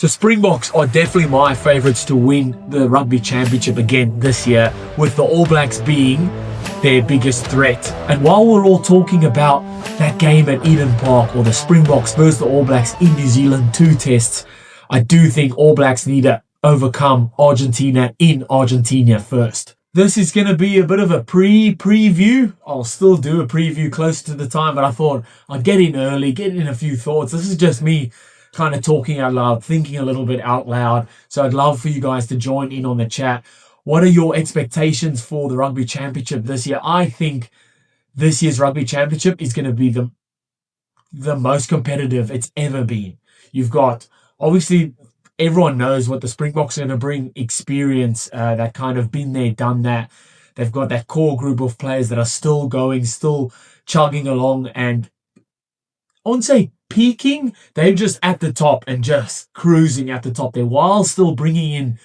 So Springboks are definitely my favourites to win the Rugby Championship again this year, with the All Blacks being their biggest threat. And while we're all talking about that game at Eden Park, or the Springboks versus the All Blacks in New Zealand, 2 tests, I do think All Blacks need to overcome Argentina in Argentina first. This is going to be a bit of a preview. I'll still do a preview closer to the time, but I thought I'd get in early, get in a few thoughts. This is just me kind of talking out loud, thinking a little bit out loud. So I'd love for you guys to join in on the chat. What are your expectations for the Rugby Championship this year? I think this year's Rugby Championship is going to be the most competitive it's ever been. You've got, obviously, everyone knows what the Springboks are going to bring, experience, that kind of been there, done that. They've got that core group of players that are still going, still chugging along, and I wouldn't say peaking. They're just at the top and just cruising at the top there, while still bringing in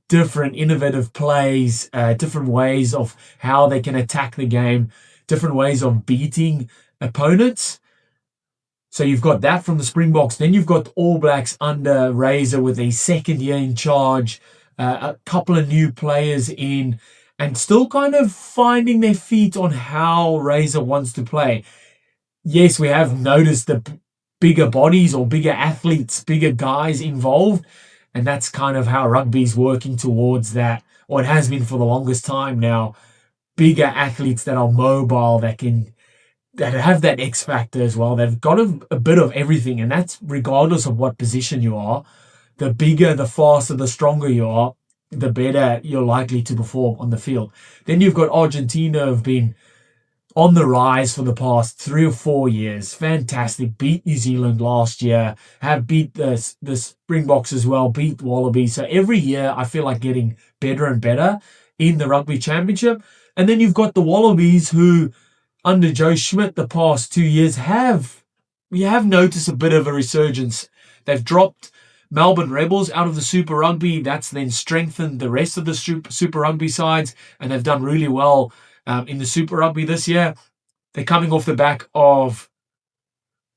different innovative plays, different ways of how they can attack the game, different ways of beating opponents. So you've got that from the Springboks. Then you've got All Blacks under Razor with a second year in charge, a couple of new players in, and still kind of finding their feet on how Razor wants to play. Yes, we have noticed the bigger bodies or bigger athletes, bigger guys involved, and that's kind of how rugby's working towards that, or it has been for the longest time now. Bigger athletes that are mobile, that have that X factor as well. They've got a bit of everything, and that's regardless of what position you are. The bigger, the faster, the stronger you are, the better you're likely to perform on the field. Then you've got Argentina, have been on the rise for the past 3 or 4 years. Fantastic. Beat New Zealand last year. Have beat the Springboks as well. Beat Wallabies. So every year I feel like getting better and better in the Rugby Championship. And then you've got the Wallabies, who under Joe Schmidt the past 2 years we have noticed a bit of a resurgence. They've dropped Melbourne Rebels out of the Super Rugby. That's then strengthened the rest of the Super Rugby sides, and they've done really well in the Super Rugby this year. They're coming off the back of,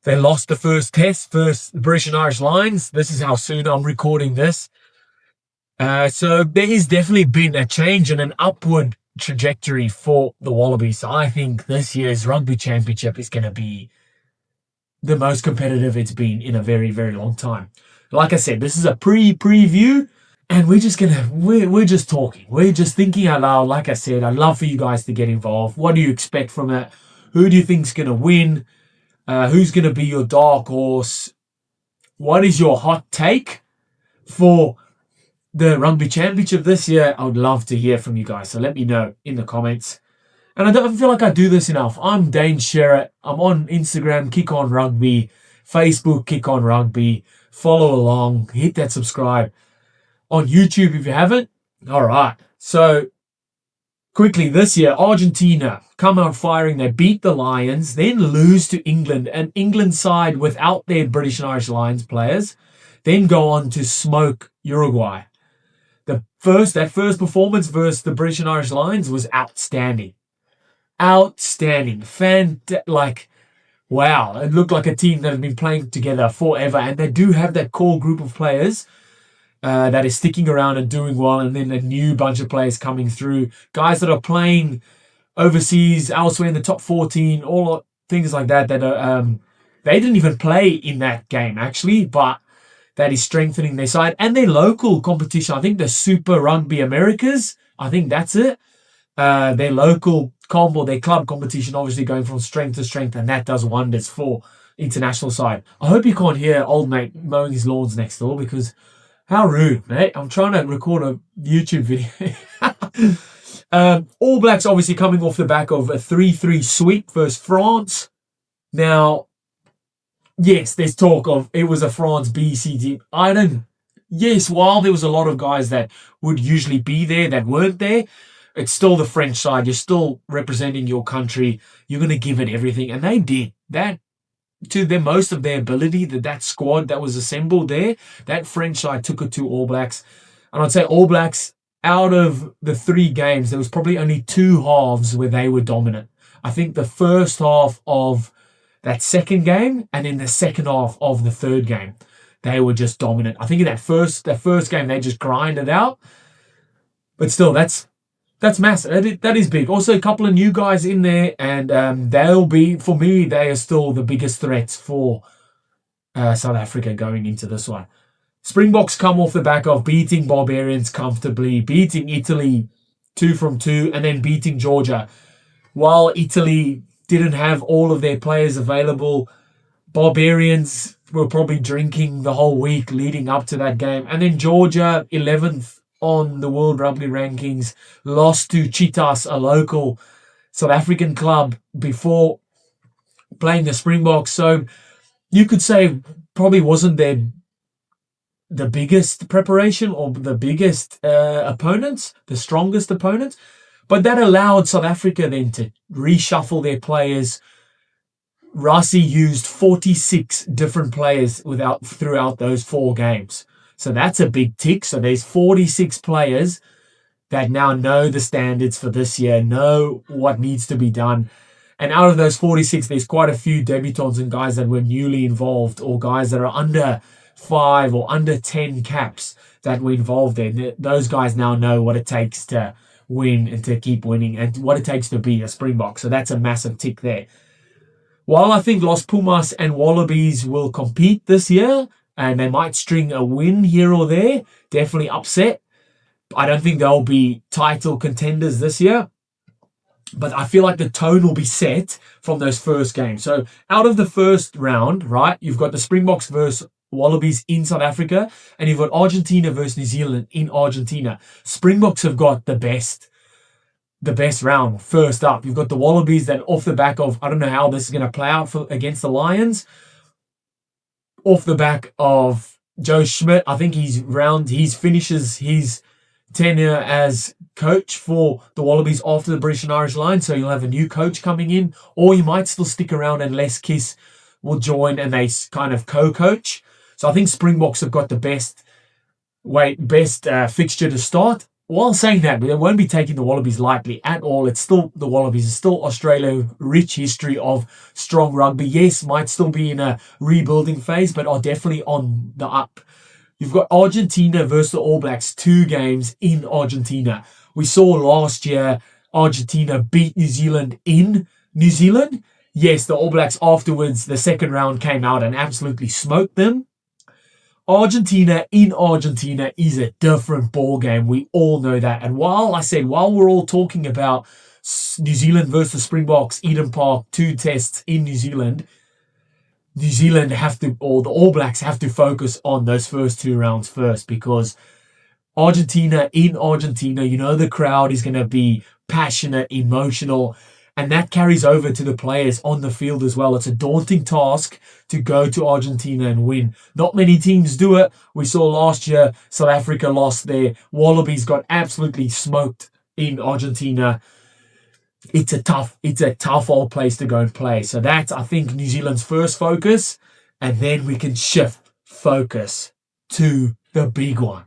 they lost the first test versus the British and Irish Lions. This is how soon I'm recording this. So there has definitely been a change and an upward trajectory for the Wallabies. So I think this year's Rugby Championship is going to be the most competitive it's been in a very, very long time. Like I said, this is a preview. And we're just talking. We're just thinking out loud. Like I said, I'd love for you guys to get involved. What do you expect from it? Who do you think's going to win? Who's going to be your dark horse? What is your hot take for the Rugby Championship this year? I would love to hear from you guys. So let me know in the comments. And I don't feel like I do this enough. I'm Dane Sherratt. I'm on Instagram, Kick On Rugby. Facebook, Kick On Rugby. Follow along. Hit that subscribe. On YouTube if you haven't. All right. So quickly this year, Argentina come out firing. They beat the Lions, then lose to England. An England side without their British and Irish Lions players, then go on to smoke Uruguay. That first performance versus the British and Irish Lions was outstanding. Outstanding. Wow. It looked like a team that had been playing together forever. And they do have that core group of players that is sticking around and doing well, and then a new bunch of players coming through. Guys that are playing overseas, elsewhere in the top 14, all things like that are, they didn't even play in that game, actually, but that is strengthening their side. And their local competition, I think the Super Rugby Americas, I think that's it. Their local comp, or their club competition, obviously going from strength to strength, and that does wonders for international side. I hope you can't hear old mate mowing his lawns next door, because how rude, mate. I'm trying to record a YouTube video. All Blacks obviously coming off the back of a 3-3 sweep versus France. Now, yes, there's talk of it was a France BC team. Yes, while there was a lot of guys that would usually be there that weren't there, it's still the French side. You're still representing your country. You're going to give it everything. And they did that. To the most of their ability, that squad that was assembled there, that French side took it to All Blacks. And I'd say All Blacks, out of the 3 games, there was probably only 2 halves where they were dominant. I think the first half of that second game, and then the second half of the third game. they were just dominant. I think in that first game, they just grinded out. But still, that's massive. That is big. Also, a couple of new guys in there, and they'll be, for me, they are still the biggest threats for South Africa going into this one. Springboks come off the back of beating Barbarians comfortably, beating Italy 2 from 2, and then beating Georgia. While Italy didn't have all of their players available, Barbarians were probably drinking the whole week leading up to that game. And then Georgia, 11th on the World Rugby rankings, lost to Cheetahs, a local South African club, before playing the Springboks. So you could say probably wasn't the biggest preparation or the biggest opponents, the strongest opponents. But that allowed South Africa then to reshuffle their players. Rassie used 46 different players throughout those 4 games. So that's a big tick. So there's 46 players that now know the standards for this year, know what needs to be done. And out of those 46, there's quite a few debutants and guys that were newly involved, or guys that are under 5 or under 10 caps that were involved in. Those guys now know what it takes to win and to keep winning, and what it takes to be a Springbok. So that's a massive tick there. While I think Los Pumas and Wallabies will compete this year, and they might string a win here or there, definitely upset, I don't think they'll be title contenders this year. But I feel like the tone will be set from those first games. So out of the first round, right, you've got the Springboks versus Wallabies in South Africa, and you've got Argentina versus New Zealand in Argentina. Springboks have got the best round first up. You've got the Wallabies that, off the back of, I don't know how this is going to play out against the Lions, off the back of Joe Schmidt. I think he finishes his tenure as coach for the Wallabies after the British and Irish Lions, so you'll have a new coach coming in, or he might still stick around and Les Kiss will join and they kind of co-coach. So I think Springboks have got the best fixture to start. While saying that, they won't be taking the Wallabies lightly at all. It's still the Wallabies. It's still Australia, rich history of strong rugby. Yes, might still be in a rebuilding phase, but are definitely on the up. You've got Argentina versus the All Blacks, 2 games in Argentina. We saw last year Argentina beat New Zealand in New Zealand. Yes, the All Blacks afterwards, the second round came out and absolutely smoked them. Argentina in Argentina is a different ball game. We all know that. And while we're all talking about New Zealand versus Springboks, Eden Park, 2 tests in New Zealand the All Blacks have to focus on those first 2 rounds first, because Argentina in Argentina, the crowd is going to be passionate, emotional, and that carries over to the players on the field as well. It's a daunting task to go to Argentina and win. Not many teams do it. We saw last year South Africa lost there. Wallabies got absolutely smoked in Argentina. It's a tough old place to go and play. So that's, I think, New Zealand's first focus, and then we can shift focus to the big one.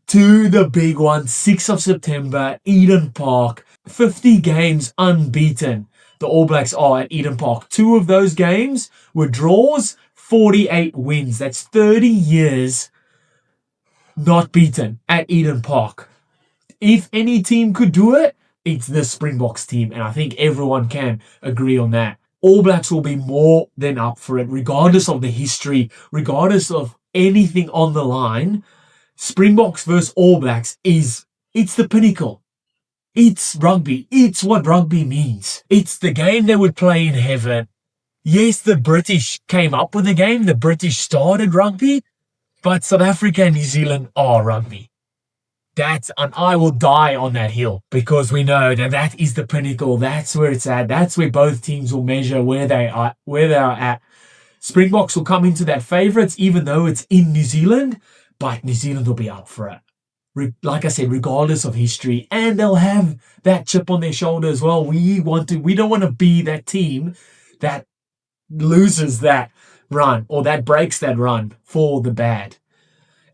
6th of September, Eden Park. 50 games unbeaten. The All Blacks are at Eden Park. 2 of those games were draws, 48 wins. That's 30 years not beaten at Eden Park. If any team could do it, it's the Springboks team, and I think everyone can agree on that. All Blacks will be more than up for it, regardless of the history, regardless of anything on the line. Springboks versus All Blacks it's the pinnacle. It's rugby. It's what rugby means. It's the game they would play in heaven. Yes, the British came up with the game. The British started rugby, but South Africa and New Zealand are rugby. And I will die on that hill, because we know that is the pinnacle. That's where it's at. That's where both teams will measure where they are at. Springboks will come into that favourites, even though it's in New Zealand, but New Zealand will be up for it. Like I said, regardless of history, and they'll have that chip on their shoulder as well. We don't want to be that team that loses that run or that breaks that run for the bad.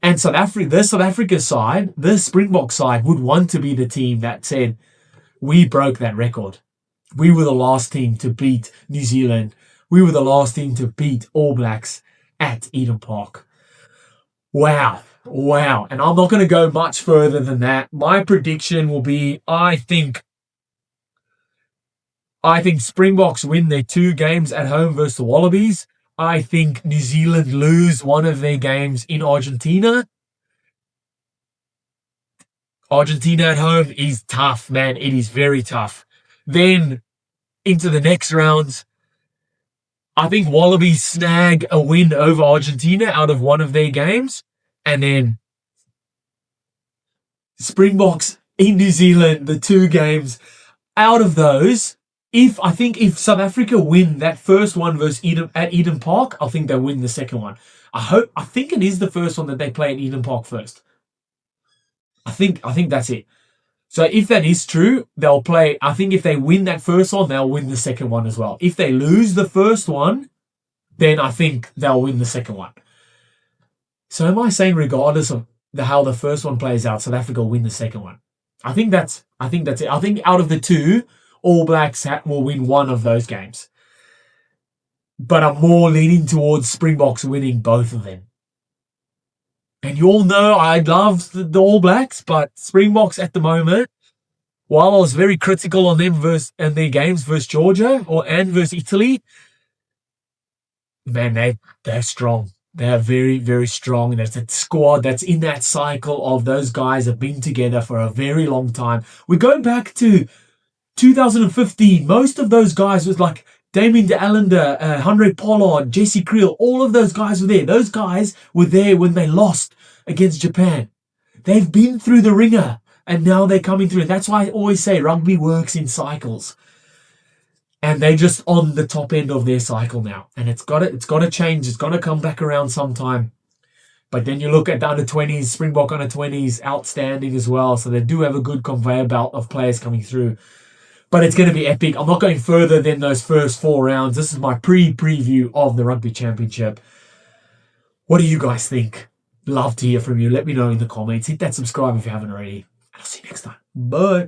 And South Africa side, the Springbok side, would want to be the team that said, we broke that record. We were the last team to beat New Zealand. We were the last team to beat All Blacks at Eden Park. Wow. Wow. And I'm not going to go much further than that. My prediction will be, I think Springboks win their 2 games at home versus the Wallabies. I think New Zealand lose one of their games in Argentina. Argentina at home is tough, man. It is very tough. Then into the next round, I think Wallabies snag a win over Argentina out of one of their games. And then Springboks in New Zealand, the 2 games. Out of those, if South Africa win that first one versus Eden Park, I think they'll win the second one. I think it is the first one that they play at Eden Park first. I think that's it. So if that is true, they'll play. I think if they win that first one, they'll win the second one as well. If they lose the first one, then I think they'll win the second one. So am I saying regardless of how the first one plays out, South Africa will win the second one? I think that's it. I think out of the 2, All Blacks will win one of those games. But I'm more leaning towards Springboks winning both of them. And you all know I love the All Blacks, but Springboks at the moment, while I was very critical on them and their games versus Georgia and versus Italy, man, they're strong. They're very, very strong. And there's a squad that's in that cycle of those guys have been together for a very long time. We're going back to 2015. Most of those guys was like Damien de Allender, Andre Pollard, Jesse Creel. All of those guys were there. Those guys were there when they lost against Japan. They've been through the ringer and now they're coming through. That's why I always say rugby works in cycles. And they're just on the top end of their cycle now. And it's got to change. It's got to come back around sometime. But then you look at the under-20s, Springbok under-20s, outstanding as well. So they do have a good conveyor belt of players coming through. But it's going to be epic. I'm not going further than those first 4 rounds. This is my preview of the Rugby Championship. What do you guys think? Love to hear from you. Let me know in the comments. Hit that subscribe if you haven't already. I'll see you next time. Bye.